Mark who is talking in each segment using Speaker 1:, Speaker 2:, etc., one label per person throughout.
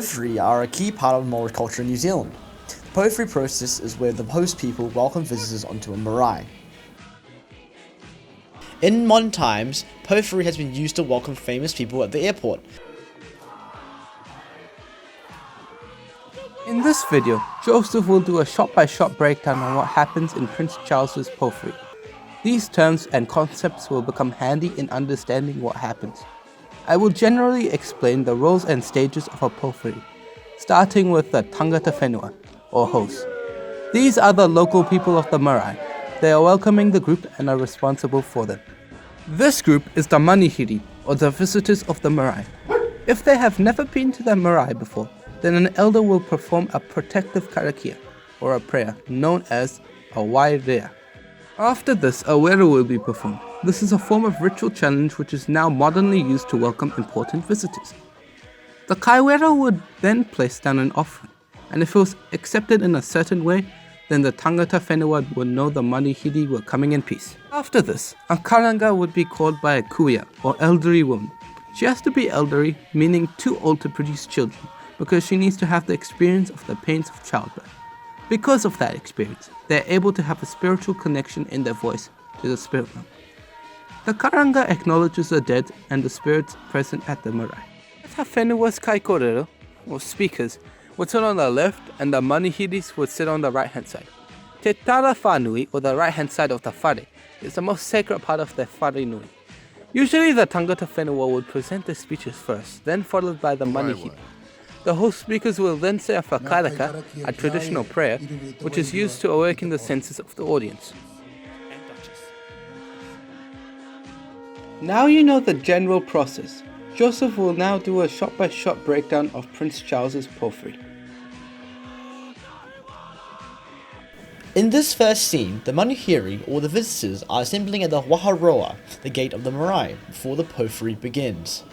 Speaker 1: Powhiri are a key part of Maori culture in New Zealand. The Powhiri process is where the host people welcome visitors onto a marae. In modern times, Powhiri has been used to welcome famous people at the airport.
Speaker 2: In this video, Joseph will do a shot-by-shot breakdown on what happens in Prince Charles's Powhiri. These terms and concepts will become handy in understanding what happens. I will generally explain the roles and stages of a Powhiri, starting with the tangata whenua, or host. These are the local people of the marae. They are welcoming the group and are responsible for them. This group is the manihiri, or the visitors of the marae. If they have never been to the marae before, then an elder will perform a protective karakia, or a prayer, known as a whiri. After this, a whiri will be performed. This is a form of ritual challenge which is now modernly used to welcome important visitors. The kaiwera would then place down an offering, and if it was accepted in a certain way, then the tangata whenua would know the manihiri were coming in peace. After this, a karanga would be called by a kuia, or elderly woman. She has to be elderly, meaning too old to produce children, because she needs to have the experience of the pains of childbirth. Because of that experience, they are able to have a spiritual connection in their voice to the spirit realm. The karanga acknowledges the dead and the spirits present at the marae. The whenua's kaikorero, or speakers, would sit on the left and the manihiris would sit on the right hand side. Te tara whanui, or the right hand side of the whare, is the most sacred part of the whare nui. Usually the tangata whenua would present the speeches first, then followed by the manihiri. The host speakers will then say a whakaraka, a traditional prayer, which is used to awaken the senses of the audience. Now you know the general process. Joseph will now do a shot-by-shot breakdown of Prince Charles's Powhiri.
Speaker 1: In this first scene, the manihiri, or the visitors, are assembling at the waharoa, the gate of the marae, before the Powhiri begins.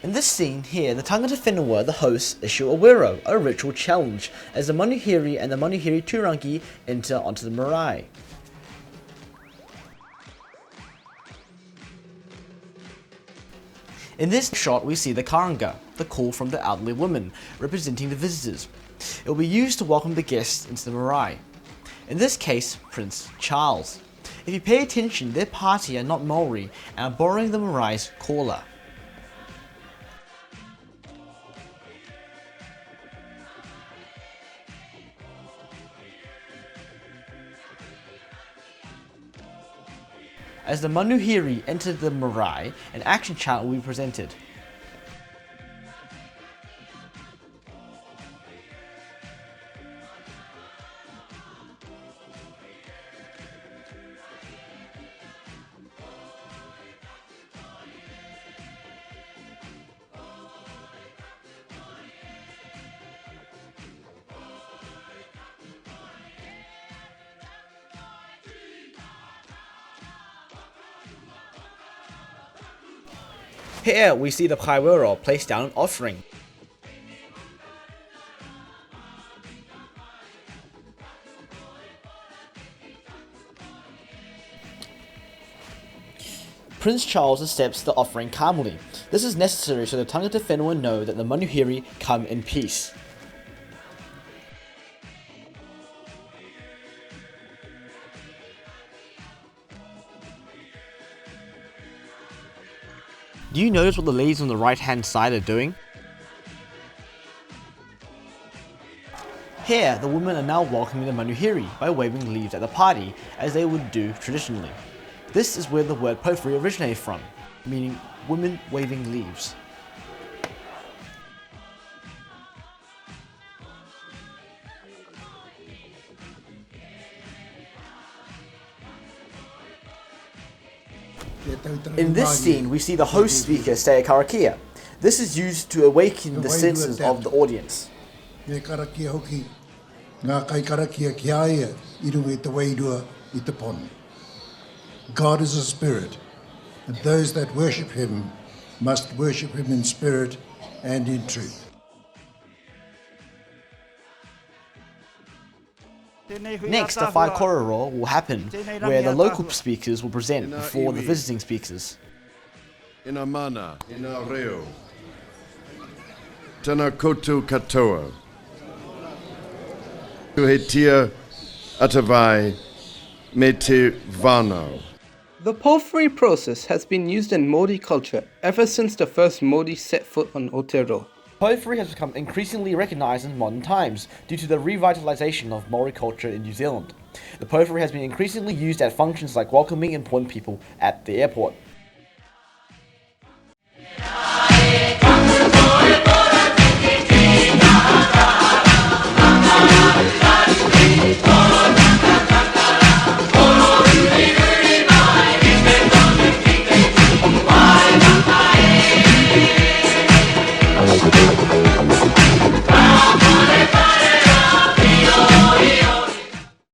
Speaker 1: In this scene here, the tangata whenua, the hosts, issue a wero, a ritual challenge, as the manihiri and the manihiri turangi enter onto the marae. In this shot, we see the karanga, the call from the elderly woman, representing the visitors. It will be used to welcome the guests into the marae. In this case, Prince Charles. If you pay attention, their party are not Maori and are borrowing the marae's caller. As the manihiri enter the marae, an action chant will be presented. Here we see the kaiwera place down an offering. Prince Charles accepts the offering calmly. This is necessary so the tangata whenua know that the manihiri come in peace. Do you notice what the ladies on the right hand side are doing? Here, the women are now welcoming the manihiri by waving leaves at the party, as they would do traditionally. This is where the word Powhiri originated from, meaning women waving leaves. In this scene, we see the host speaker say a karakia. This is used to awaken the senses of the audience.
Speaker 3: God is a spirit, and those that worship him must worship him in spirit and in truth.
Speaker 1: Next, a whai kororo will happen, where the local speakers will present before the visiting speakers.
Speaker 4: Ina mana, ina reo. Tana koutou katoa. Kuhetia atavai me te vano.
Speaker 2: The Powhiri process has been used in Maori culture ever since the first Maori set foot on Aotearoa.
Speaker 1: Powhiri has become increasingly recognised in modern times due to the revitalisation of Maori culture in New Zealand. The Powhiri has been increasingly used at functions like welcoming important people at the airport.
Speaker 5: Thank you.